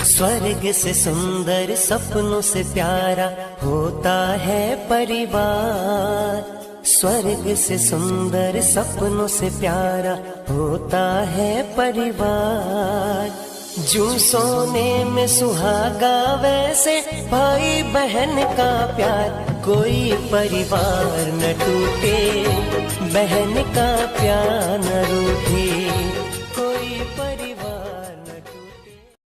स्वर्ग से सुंदर सपनों से प्यारा होता है परिवार। स्वर्ग से सुंदर सपनों से प्यारा होता है परिवार। जूं सोने में सुहागा वैसे भाई बहन का प्यार। कोई परिवार न टूटे, बहन का प्यार न रूठे। कोई परिवार